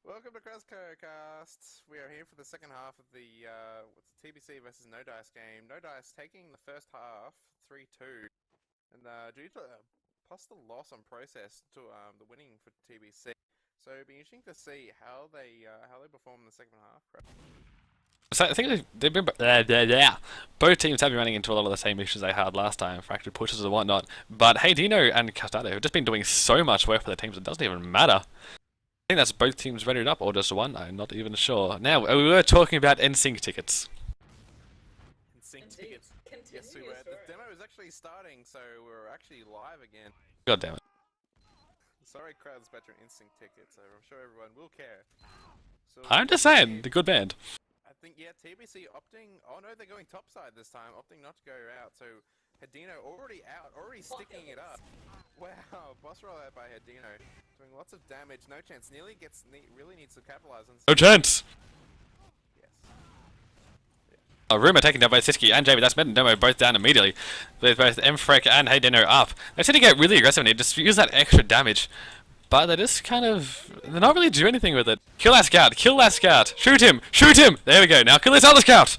Welcome to Cast. We are here for the second half of the TBC versus No Dice game. No Dice taking the first half 3-2, and due to plus the loss on process to the winning for TBC. So it'll be interesting to see how they perform in the second half. So I think they've been both teams have been running into a lot of the same issues they had last time, fractured pushes and whatnot. But hey, Dino and Castaldo have just been doing so much work for their teams it doesn't even matter. I think that's both teams readied up, or just one. I'm not even sure. Now we were talking about NSYNC tickets. NSYNC tickets. Yes, we were. The demo is actually starting, so we're actually live again. God damn it. Sorry, crowds, veteran NSYNC tickets. I'm sure everyone will care. So I'm just saying, the good band. I think, yeah, TBC opting... Oh no, they're going topside this time, opting not to go out. So, Hedino already out, already sticking it up. Wow, boss roll out by Hedino. Doing lots of damage, no chance. Nearly really needs to capitalize on... No chance! Yes. A Rumor taken down by Siski and Jamie. That's Med and Demo both down immediately. With both Mfrek and Hedino up. They tend to get really aggressive and they just use that extra damage. But they just kind of... They're not really doing anything with it. Kill that scout! Kill that scout! Shoot him! Shoot him! There we go. Now kill this other scout!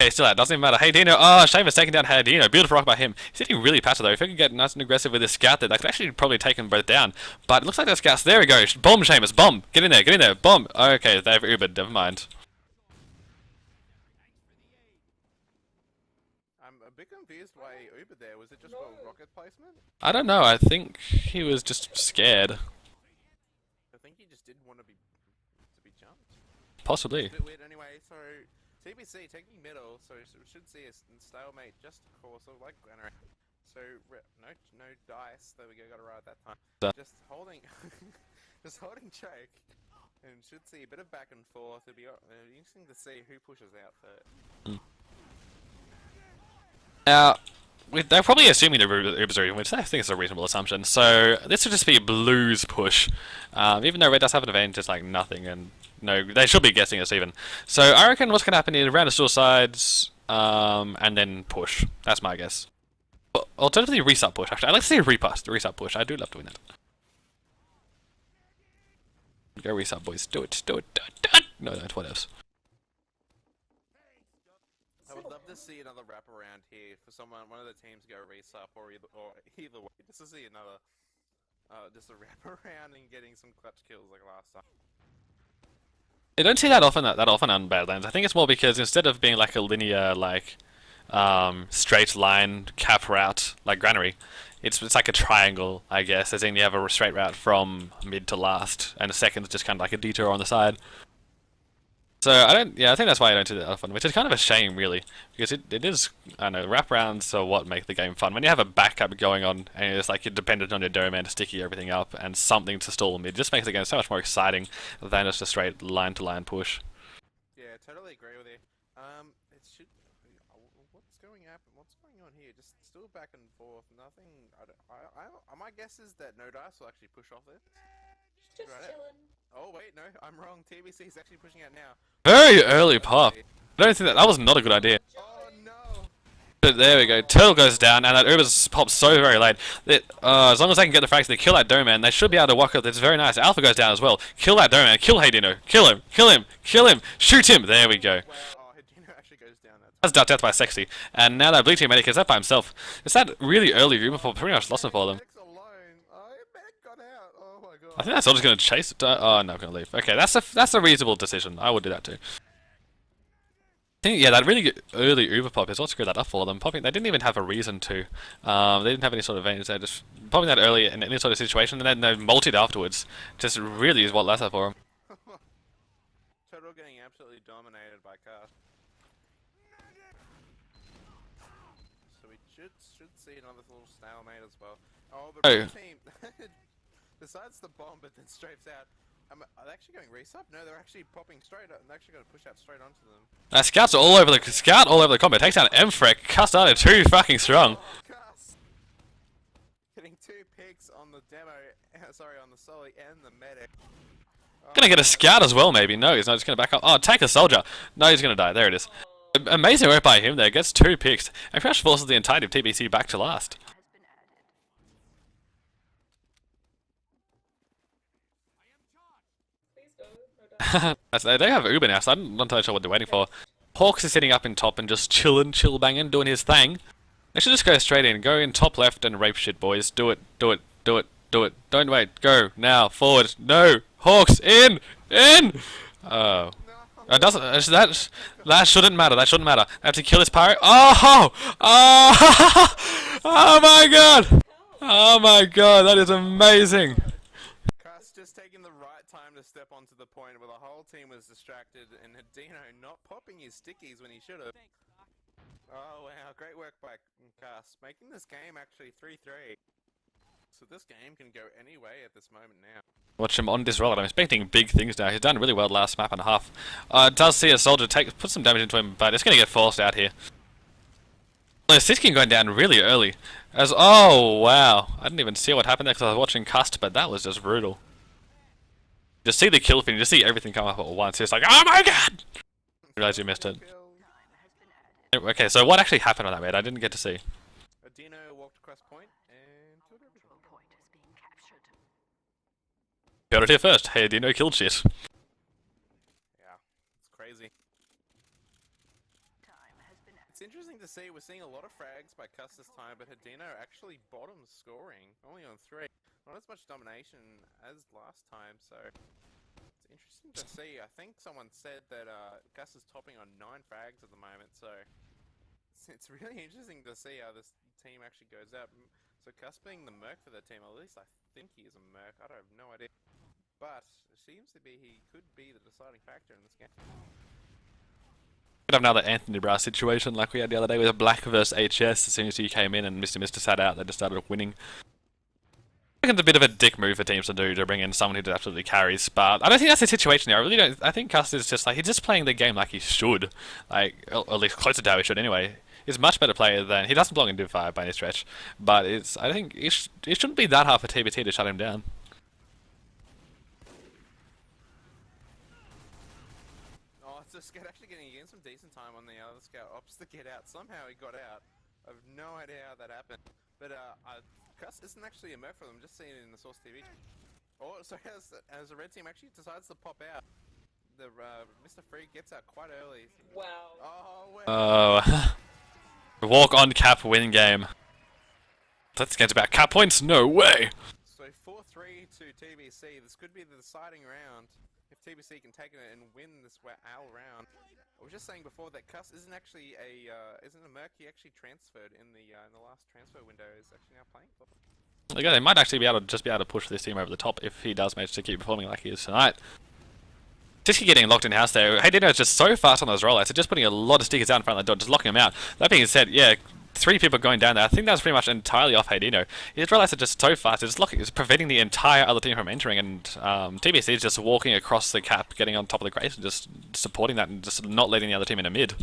Okay, still that. Doesn't even matter. Hey, Dino. Oh, Seamus taking down Hedino. Beautiful rock by him. He's hitting really passive though. If he can get nice and aggressive with this scout there, that could actually probably take them both down. But it looks like that scout's... There we go. Bomb, Seamus. Bomb! Get in there. Get in there. Bomb! Okay, they've Ubered. Never mind. I'm a bit confused why he Ubered there. Was it just for rocket placement? I don't know. I think he was just scared. I think he just didn't want to be jumped. Possibly. It's a bit weird anyway, so... TBC taking middle, so we should see a stalemate just course, so like Glenner. So no dice. There we go. Got it right that time. Just holding, just holding choke, and should see a bit of back and forth. It'll be interesting to see who pushes out first. Now, they're probably assuming the Ubers are even, which I think is a reasonable assumption. So this would just be a Blues push, even though Red does have an advantage, it's like nothing and. No, they should be guessing us even. So I reckon what's going to happen is round of suicides, and then push. That's my guess. Alternatively, reset push. Actually, I'd like to see a reset push. I do love doing that. Go reset, boys. Do it. Do it. Do it. Do it. No, what else? I would love to see another wrap around here for one of the teams to go reset or either way. Just to see another, just a wrap around and getting some clutch kills like last time. I don't see that often on Badlands. I think it's more because instead of being like a linear, like straight line cap route like Granary, it's like a triangle, I guess. As in you have a straight route from mid to last, and a second's just kind of like a detour on the side. So I think that's why I don't do that often, which is kind of a shame, really, because it is, I don't know, wraparounds are what make the game fun. When you have a backup going on, and it's like you're dependent on your doorman to sticky everything up, and something to stall them, it just makes the game so much more exciting than just a straight line-to-line push. Yeah, totally agree with you. It should... What's going on here? Just still back and forth, nothing... my guess is that No Dice will actually push off this. Just chillin'. Oh wait, no, I'm wrong. TBC is actually pushing out now. Very early pop. I don't think that was not a good idea. Oh no! But there we go. Turtle goes down, and that Uber's popped so very late. That, as long as they can get the frags, they kill that Doman. They should be able to walk up. It's very nice. Alpha goes down as well. Kill that Doman. Kill Hedino. Kill him. Kill him. Kill him. Shoot him. There we go. Wow. Oh, Hedino actually goes down. That's death by Sexy. And now that Blue Team Medic is up by himself. It's that really early Uber pop pretty much lost it for them. I think that's all just going to chase it. Oh, no, I'm going to leave. Okay, that's a reasonable decision. I would do that too. I think, yeah, that really good early Uber pop is what screwed that up for them. Popping, they didn't even have a reason to. They didn't have any sort of advantage. They just popping that early in any sort of situation, and then they multied afterwards. Just really is what left that for them. Total getting absolutely dominated by Cast. So we should see another little stalemate as well. Oh, the blue team. Besides the bomb, but then strafes out. Are they actually going resub? No, they're actually popping straight up. They're actually going to push out straight onto them. Scouts are all over the combat. Takes down Mfrek. Cast out too fucking strong. Cast. Getting 2 picks on the demo. Sorry, on the Soli and the medic. Oh, Gonna get a scout as well, maybe. No, he's not just gonna back up. Oh, take a soldier. No, he's gonna die. There it is. Amazing work by him there. Gets 2 picks. And pretty much forces the entirety of TBC back to last. They have Uber now, so I'm not entirely sure what they're waiting for. Hawks is sitting up in top and just chilling, chill banging, doing his thing. They should just go straight in. Go in top left and rape shit, boys. Do it, do it, do it, do it. Don't wait. Go now. Forward. No. Hawks in. In. Oh. It doesn't. That shouldn't matter. That shouldn't matter. I have to kill this pirate. Oh. Oh. Oh my god. Oh my god. That is amazing. Cuss just taking the right time to step onto the point where the whole team was distracted and Hadino not popping his stickies when he should have. Oh wow, great work by Cuss, making this game actually 3-3. So this game can go any way at this moment now. Watch him on this roll. I'm expecting big things now. He's done really well the last map and a half. Does see a soldier put some damage into him, but it's going to get forced out here. Well, Sitkin going down really early. Oh wow, I didn't even see what happened there because I was watching Cust, but that was just brutal. Just see the kill fin, just see everything come up at once. It's like, oh my god! I realized you missed it. Okay, so what actually happened on that raid? I didn't get to see. Adino walked across point and killed everyone. Got it here first. Hey, Adino killed shit. Yeah, it's crazy. It's interesting to see, we're seeing a lot of frags by Cuss this time, but Hadino actually bottom scoring, only on 3. Not as much domination as last time, so it's interesting to see. I think someone said that Cuss is topping on 9 frags at the moment, so it's really interesting to see how this team actually goes out. So Cuss being the merc for the team, at least I think he is a merc, I have no idea. But it seems to be he could be the deciding factor in this game. Could have another Anthony Brass situation like we had the other day with a Black versus HS. As soon as he came in and Mr. sat out, they just started winning. I think it's a bit of a dick move for teams to do, to bring in someone who absolutely carries, but I don't think that's the situation here. I really don't. I think Cuss is just like, he's just playing the game like he should, like, or at least closer to how he should anyway. He's a much better player than, he doesn't belong in Div5 by any stretch, but I think it shouldn't be that hard for TBT to shut him down. Oh, it's a scout actually getting some decent time on the other scout ops to get out. Somehow he got out. I have no idea how that happened, but Cuss isn't actually a merc for them, just seeing it in the Source TV. Oh, so as the red team actually decides to pop out, the Mr. Free gets out quite early. Wow. Oh, wow. Oh. Walk on cap win game. Let's get about cap points. No way. So 4-3 to TBC. This could be the deciding round if TBC can take it and win this OWL round. I was just saying before that Cuss isn't actually isn't a merc. He actually transferred in the last transfer window. Is actually now playing for them. They might actually be able to push this team over the top if he does manage to keep performing like he is tonight. Tisky getting locked in house there. Hey, Dino is just so fast on those rollouts. They're just putting a lot of stickers out in front of the door, just locking them out. That being said, yeah, 3 people going down there. I think that's pretty much entirely off Hadino. His rollouts are just so fast. It's preventing the entire other team from entering, and TBC is just walking across the cap, getting on top of the crate, and just supporting that, and just not letting the other team in a mid.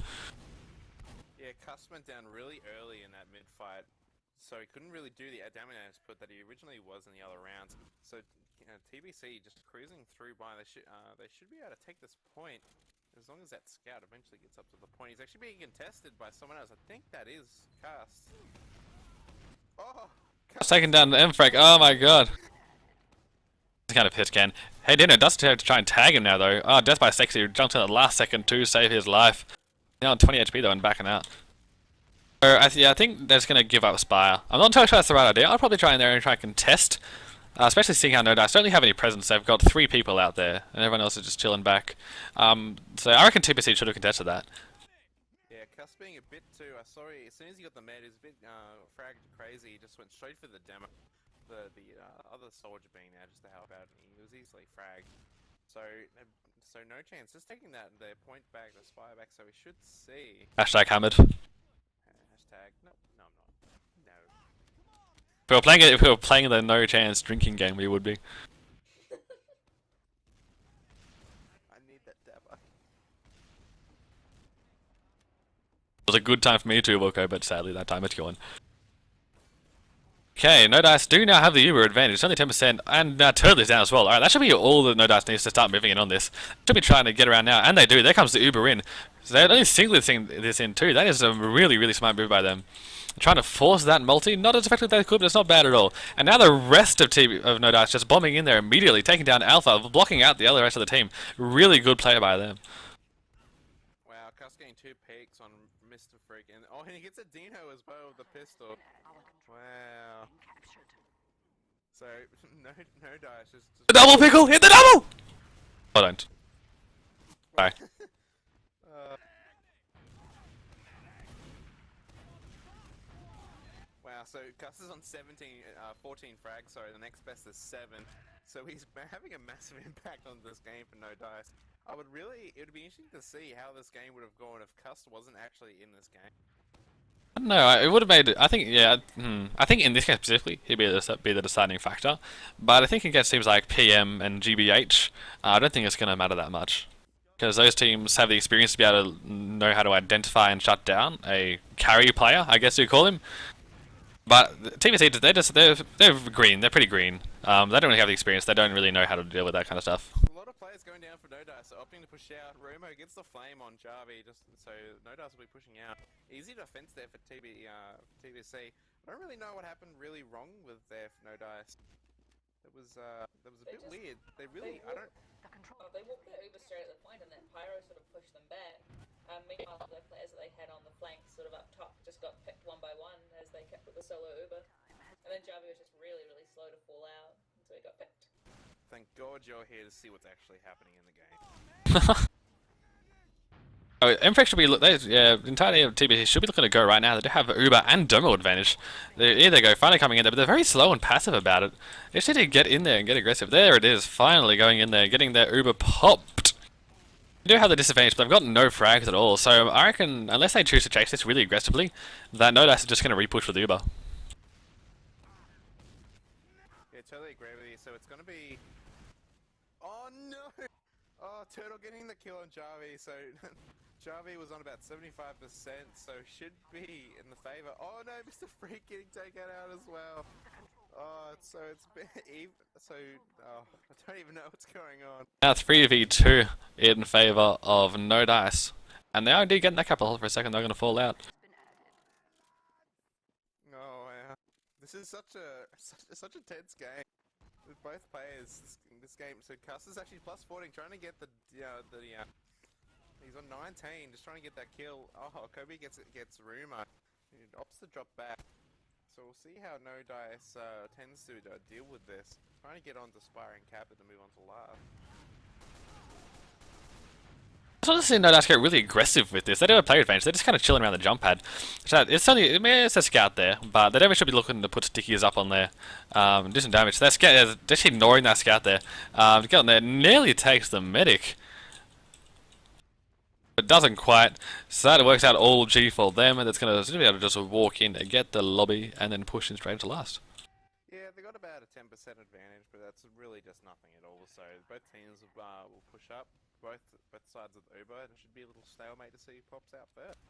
Yeah, Cuss went down really early in that mid fight, so he couldn't really do the damage output that he originally was in the other rounds. So TBC just cruising through by. They should be able to take this point as long as that scout eventually gets up to the point. He's actually being contested by someone else. I think that is Cuss. Oh, Cuss taking down the M-Frag. Oh my god. This kind of hit can. Hey, Dino does have to try and tag him now though. Oh, death by Sexy, who jumped in the last second to save his life. Now on 20 HP though and backing out. So I think they're just going to give up Spire. I'm not entirely sure that's the right idea. I'll probably try in there and try and contest. Especially seeing how No Dice don't really have any presence. They've got 3 people out there, and everyone else is just chilling back. So I reckon TBC should have contested that. Yeah, Cuss being a bit too. Sorry, as soon as he got the med, he was a bit fragged crazy. He just went straight for the demo. The other soldier being there just to help out. He was easily fragged. So no chance. Just taking their point back, the Spire back. So we should see. Hashtag hammered. Hashtag no, I'm not. No. If we were playing the no chance drinking game, we would be. I need that dabber. It was a good time for me too, Wilco, but sadly that time it's gone. Okay, No Dice do now have the Uber advantage. It's only 10%, and Turtle is down as well. Alright, that should be all that No Dice needs to start moving in on this. Should be trying to get around now, and they do. There comes the Uber in. So they're only singling this in too. That is a really, really smart move by them. Trying to force that multi, not as effectively as they could, but it's not bad at all. And now the rest of No Dice just bombing in there immediately, taking down Alpha, blocking out the other rest of the team. Really good play by them. Wow, Cuss getting 2 peaks on Mr. Freak, and oh, and he gets a Dino as well with the pistol. Wow. So no dice, just The double pickle, hit the double. Oh, don't. Bye. Wow, so Cuss is on 14 frags, sorry, the next best is 7. So he's having a massive impact on this game for no dice. It would be interesting to see how this game would have gone if Cuss wasn't actually in this game. I don't know, it would have made, I think, yeah, I think in this case specifically, he'd be the deciding factor. But I think against teams like PM and GBH, I don't think it's going to matter that much. Because those teams have the experience to be able to know how to identify and shut down a carry player, I guess you call him. But TBC, they're green. They're pretty green. They don't really have the experience. They don't really know how to deal with that kind of stuff. A lot of players going down for no dice, so opting to push out. Romo gets the flame on Jarvie, just so no dice will be pushing out. Easy defense there for TBC. I don't really know what happened really wrong with their no dice. It was a bit weird. They walked their Uber straight at the point, and then Pyro sort of pushed them back. Meanwhile, the players that they had on the flanks, sort of up top, just got picked one by one as they kept with the solo Uber. And then Jarvie was just really, really slow to fall out, so he got picked. Thank God you're here to see what's actually happening in the game. Oh, MFX should be, entirely TBC should be looking to go right now. They do have Uber and Domo advantage. Here they go, finally coming in there, but they're very slow and passive about it. They just need to get in there and get aggressive. There it is, finally going in there, getting their Uber popped. They do have the disadvantage, but they've got no frags at all, so I reckon, unless they choose to chase this really aggressively, that no dice is just going to repush with Uber. Yeah, totally agree with you. So it's going to be... Oh no! Oh, Turtle getting the kill on Jarvie, so... Jarvie was on about 75%, so should be in the favor. Oh no, Mr. Freak getting taken out as well. Oh, so it's been even. So, oh, I don't even know what's going on. Now 3v2 in favor of no dice. And they are indeed getting that capital for a second, they're going to fall out. Oh wow. This is such a tense game. With both players, this game. So Cuss is actually plus 14, trying to get he's on 19, just trying to get that kill. Oh, Kobe gets Rumor. He opts to drop back. So we'll see how No Dice tends to deal with this. Trying to get on to Spire and Kappa to move on to Love. I just want to see No Dice get really aggressive with this. They do have a player advantage, they're just kind of chilling around the jump pad. So it's a scout there, but they definitely should be looking to put stickies up on there. Do some damage. They're just ignoring that scout there. Get on there, nearly takes the medic. It doesn't quite, so that works out all G for them, and it's going to be able to just walk in and get the lobby and then push in straight to last. Yeah, they got about a 10% advantage, but that's really just nothing at all. So both teams will push up, both sides of the Uber, and it should be a little stalemate to see who pops out first.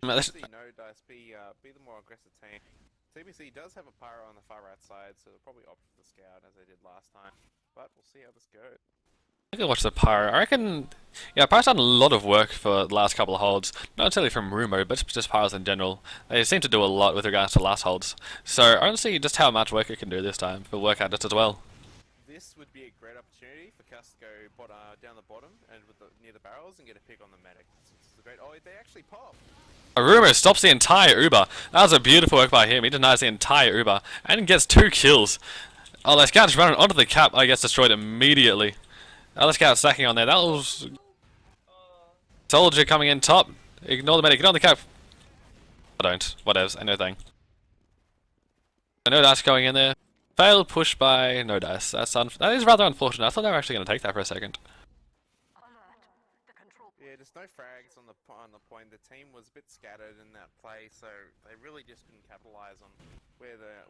TBC No Dice be the more aggressive team. TBC does have a pyro on the far right side, so they'll probably opt for the scout as they did last time, but we'll see how this goes. I can watch the Pyro. I reckon, yeah, Pyro's done a lot of work for the last couple of holds. Not necessarily from Rumo, but just Pyros in general. They seem to do a lot with regards to last holds. So I don't see just how much work it can do this time. It'll work out just as well. This would be a great opportunity for Cuss to go down the bottom and near the barrels and get a pick on the medic. It's a great. Oh, they actually pop. Rumo stops the entire Uber. That was a beautiful work by him. He denies the entire Uber and gets 2 kills. Oh, that scout's running onto the cap. I gets destroyed immediately. Other scout stacking on there. That was Soldier coming in top. Ignore the medic. Get on the cap. I don't. Whatevs. No thing. No dice going in there. Failed push by no dice. That is rather unfortunate. I thought they were actually going to take that for a second. Yeah, just no frags on the point. The team was a bit scattered in that play, so they really just couldn't capitalize on where the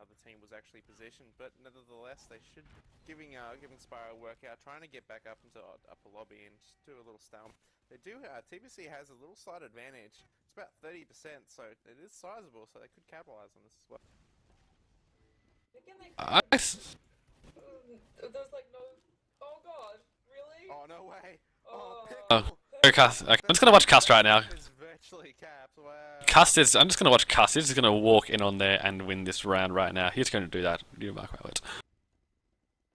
other team was actually positioned. But nevertheless, they should giving Spyro a workout, trying to get back up into upper lobby and just do a little stalm. They do. TBC has a little slight advantage. It's about 30%, so it is sizable. So they could capitalize on this as well. There's like no. Oh god, really? Oh no way. Oh. Okay, I'm just gonna watch Cast right now. It's virtually capped. Wow. Cuss is. I'm just gonna watch Cuss. He's just gonna walk in on there and win this round right now. He's going to do that. You mark my words.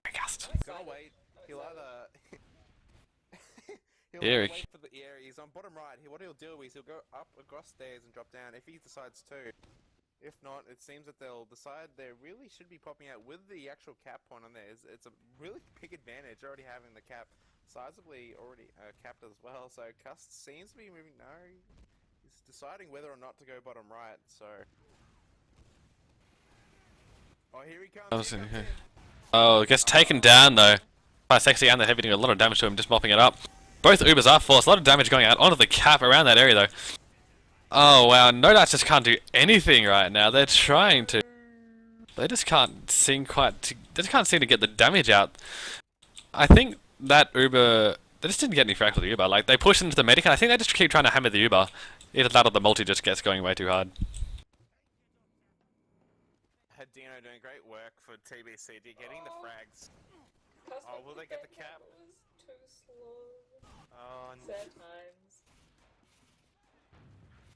Cast. Gonna wait. He'll either. he'll Here either he- wait for the. Yeah, he's on bottom right. What he'll do is he'll go up across stairs and drop down if he decides to. If not, it seems that they'll decide they really should be popping out with the actual cap point on there. It's a really big advantage already having the cap sizably already capped as well. So Cust seems to be moving. No, he's deciding whether or not to go bottom right. So, oh, here he comes. Here he comes in. Oh, gets taken down though by Sexy, and they're heavy doing a lot of damage to him, just mopping it up. Both Ubers are forced. A lot of damage going out onto the cap around that area though. Oh wow, No Dice just can't do anything right now. They're trying to. They just can't seem they just can't seem to get the damage out. I think that Uber. They just didn't get any frags with the Uber. Like, they pushed into the medic, and I think they just keep trying to hammer the Uber. Either that or the multi just gets going way too hard. Dino doing great work for TBC, getting the frags. Cust Oh, will they get the cap? It was too slow. Oh, Sad times.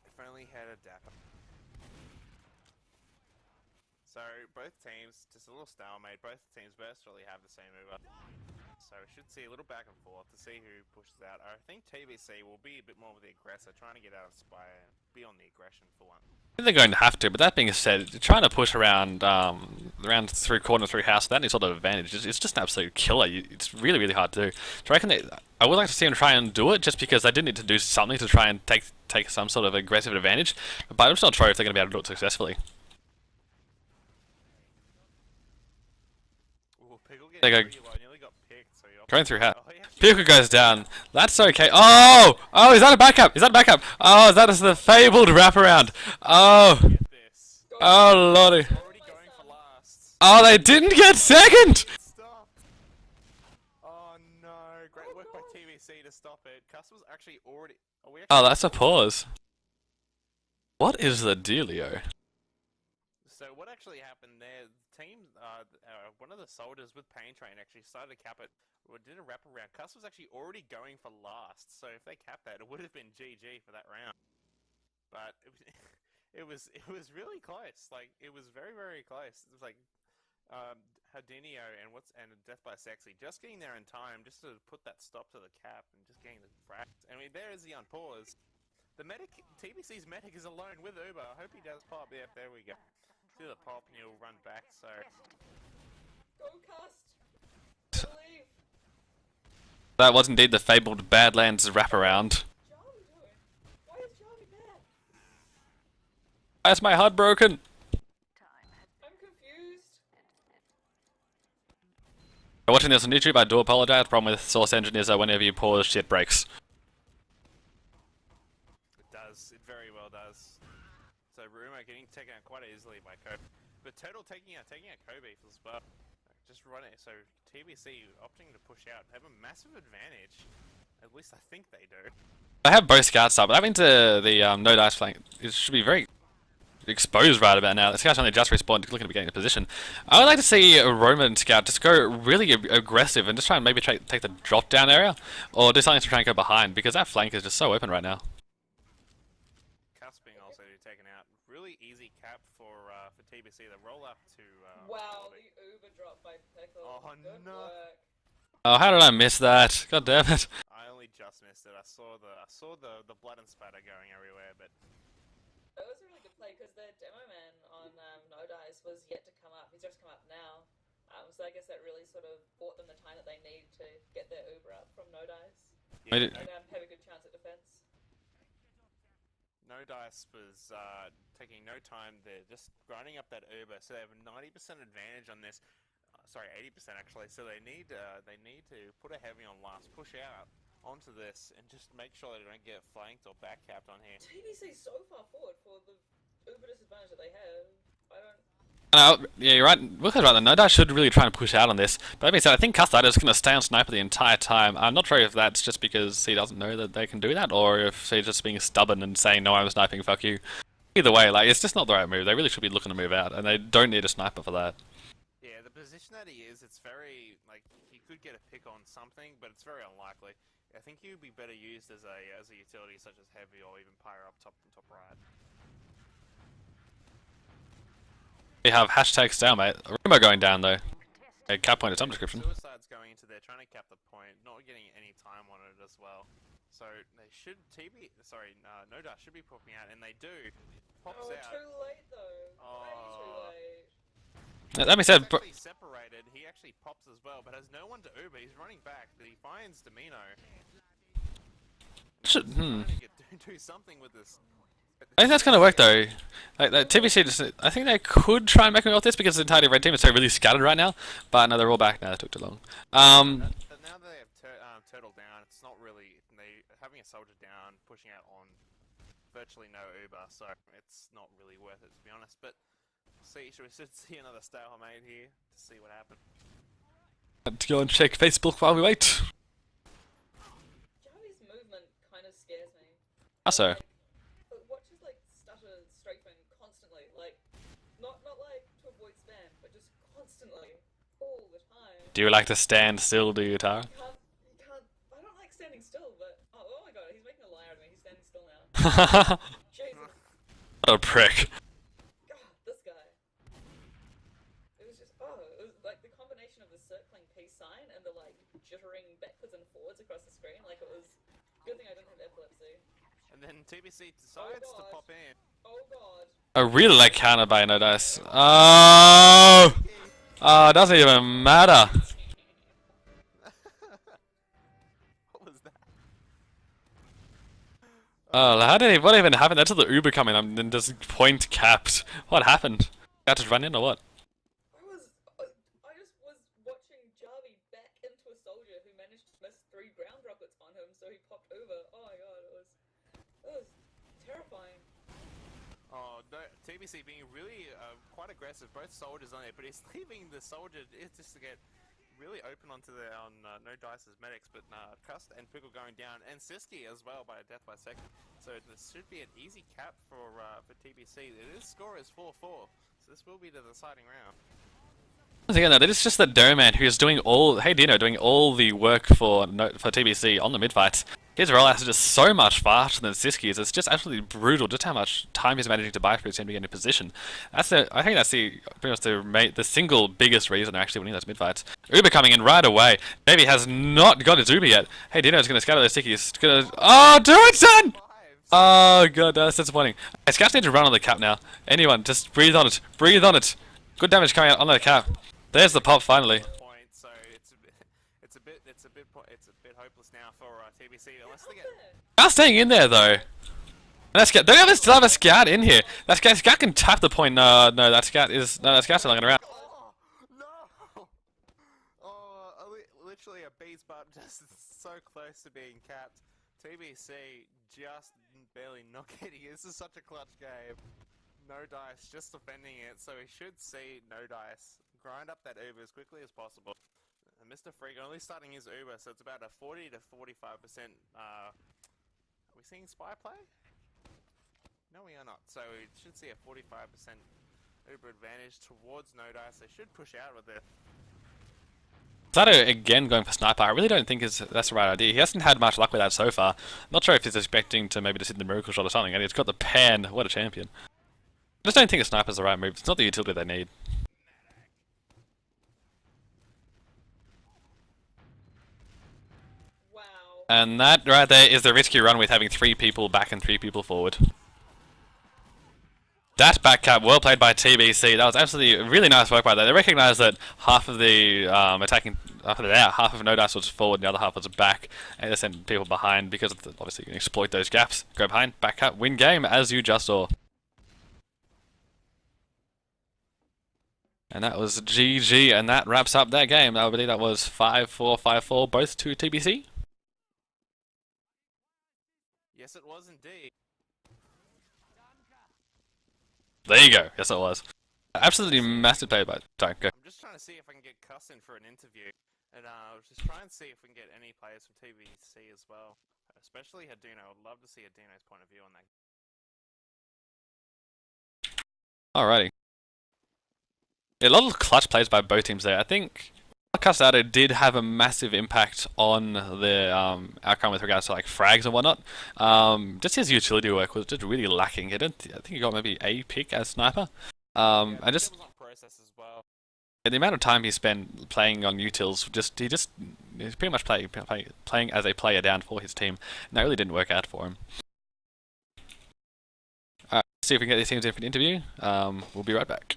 if only he had a dapper. So both teams, just a little stalemate. Both teams virtually have the same Uber. So we should see a little back and forth to see who pushes out. I think TBC will be a bit more of the aggressor, trying to get out of Spire and be on the aggression for one. I think they're going to have to, but that being said, trying to push around through corner, through house, without any sort of advantage, it's just an absolute killer. It's really, really hard to do. So I reckon I would like to see them try and do it, just because they did need to do something to try and take some sort of aggressive advantage. But I'm just not sure if they're going to be able to do it successfully. Ooh, Pickle They getting go- pretty low, nearly got picked. So Going through house. Oh, yeah. Pico goes down. That's okay. Oh! Oh, is that a backup? Is that a backup? Oh, that is the fabled wraparound. Oh! Get this. Oh, lordy. Already going for last. Oh, they didn't get second! Stop. Oh no, great work by TBC to stop it. Cuss was actually already. Oh, we Oh, that's a pause. What is the dealio? So what actually happened there? The team, one of the soldiers with Pain Train actually started to cap it. Or did a wrap around. Cuss was actually already going for last. So if they capped that, it would have been GG for that round. But it was really close. Like, it was very, very close. It was like Hardinio and Death by Sexy just getting there in time just to put that stop to the cap and just getting the frags. I mean, there is the unpause. The medic, TBC's medic is alone with Uber. I hope he does pop. Yeah, there we go. See the pop and he'll run back. So Go Cust. Believe. That was indeed the fabled Badlands wraparound. Charlie doing? Why is Charlie bad? Why is my heart broken? I'm confused. Watching this on YouTube, I do apologize. The problem with Source Engine is that whenever you pause, shit breaks. it does. It very well does. So Rumo getting taken out quite easily by Kobe. But Total taking out Kobe for the spot. Just run it. So TBC opting to push out have a massive advantage. At least I think they do. I have both scouts up, but that means the No Dice flank should be very exposed right about now. The scouts only just respawned, looking to be getting a position. I would like to see a Roman scout just go really aggressive and just try and maybe take the drop down area, or do something to try and go behind, because that flank is just so open right now. Cusping also taken out. Really easy cap for TBC. The roll up to. Wow, the Uber drop by Pickle. Oh, Good no. work. Oh, how did I miss that? God damn it. I only just missed it. I saw the blood and spatter going everywhere, but That was a really good play because the demo man on No Dice was yet to come up. He's just come up now. So I guess that really sort of bought them the time that they need to get their Uber up from No Dice Made it- and have a good chance at defense. No Dice was taking no time there, just grinding up that Uber. So they have a 90% advantage on this. Sorry, 80% actually. So they need to put a heavy on last, push out onto this, and just make sure they don't get flanked or back capped on here. TBC so far forward for the Uber disadvantage that they have. I don't. Yeah, you're right. Wilco's right. The No Dice should really try and push out on this. But that being said, I think Cuthard is going to stay on Sniper the entire time. I'm not sure if that's just because he doesn't know that they can do that, or if he's just being stubborn and saying, no, I'm sniping, fuck you. Either way, like, it's just not the right move. They really should be looking to move out, and they don't need a sniper for that. Yeah, the position that he is, it's very, like, he could get a pick on something, but it's very unlikely. I think he would be better used as a utility such as Heavy or even Pyro up top right. We have hashtag stalemate. Rumor going down though. A cap point of some description. Suicide's going into there, trying to cap the point, not getting any time on it as well. So they should no dash should be popping out, and they do. Pops out. Too late though. Way too late. That being said, Actually separated. He actually pops as well, but has no one to Uber. He's running back, but he finds Domino. Trying to do something with this. I think that's gonna work though. Like TBC just, I think they could try and make me off this because the entire red team is so really scattered right now. But no, they're all back now. That took too long. But now that they have Turtle down, it's not really having a soldier down, pushing out on virtually no Uber, so it's not really worth it to be honest. But we should see another stalemate here to see what happens. To go and check Facebook while we wait. Joey's movement kind of scares me. How so? Watch his like stutter strafing constantly, like not like to avoid spam, but just constantly, all the time. Do you like to stand still, do you, Tara? He can't. I don't like standing still, but oh my god, he's making a liar out of me. He's standing still now. Jesus. What a prick. God, this guy. It was just it was like the combination of the circling peace sign and the like jittering backwards and forwards across the screen. Like it was. Good thing I didn't have epilepsy. And then TBC decides to pop in. Oh god. I really like counter by no dice. Oh! Oh, it doesn't even matter. What was that? Oh, what even happened? That's the Uber coming and then just point capped. What happened? Got to run in or what? I just was watching Jarvie back into a soldier who managed to miss 3 ground rockets on him, so he popped over. Oh my god, it was terrifying. Oh, no, TBC being really quite aggressive, both soldiers on it, but he's leaving the soldier just to get really open onto no dice as medics, but Cust and Pickle going down, and Siski as well by a death by second. So this should be an easy cap for TBC. His score is 4-4, so this will be the deciding round. Once again, though, this is just the Doman who's doing all. Hey Dino, doing all the work for TBC on the mid fights. His rollouts are just so much faster than Siski's. It's just absolutely brutal. Just how much time he's managing to buy for his team to get into position. I think that's pretty much the single biggest reason they're actually winning those mid fights. Uber coming in right away. Baby has not got his Uber yet. Hey Dino's gonna scatter those Sickies. Oh, do it, son! Oh god, that's disappointing. Hey, Scouts need to run on the cap now. Anyone, just breathe on it. Breathe on it. Good damage coming out on the cap. There's the pop finally. So it's a bit hopeless now for TBC unless they get. Scout's staying in there though. And that Scout, don't you still have a Scout in here? That Scout can tap the point. No, that Scout's still hanging around. Oh no! Oh, literally a bee's butt, just so close to being capped. TBC just barely not getting it. This is such a clutch game. No dice, just defending it, so we should see no dice. Grind up that Uber as quickly as possible. Mr. Freak only starting his Uber, so it's about a 40 to 45%. Are we seeing spy play? No, we are not. So we should see a 45% Uber advantage towards no dice. They should push out with it. Zato again going for sniper. I really don't think that's the right idea. He hasn't had much luck with that so far. Not sure if he's expecting to maybe just hit the miracle shot or something. And he's got the pan. What a champion. I just don't think a sniper's the right move. It's not the utility they need. Wow. And that right there is the risky run with having 3 people back and 3 people forward. That back cap, well played by TBC. That was absolutely really nice work by them. They recognised that half of the half of no dice was forward and the other half was back, and they sent people behind because obviously you can exploit those gaps. Go behind, back cap, win game as you just saw. And that was GG, and that wraps up that game. I believe that was 5-4, 5-4, both to TBC. Yes, it was indeed. There you go. Yes, it was. Absolutely massive play by. Sorry, go. I'm just trying to see if I can get Cuss in for an interview, and just try and see if we can get any players from TBC as well, especially Hadino. I'd love to see Hadino's point of view on that. Alrighty. Yeah, a lot of clutch plays by both teams there. I think Casado did have a massive impact on the outcome with regards to like frags and whatnot. Just his utility work was just really lacking. I think he got maybe a pick as sniper. And just It was on pro the amount of time he spent playing on utils, he's pretty much playing as a player down for his team, and that really didn't work out for him. Alright, see if we can get these teams in for an interview. We'll be right back.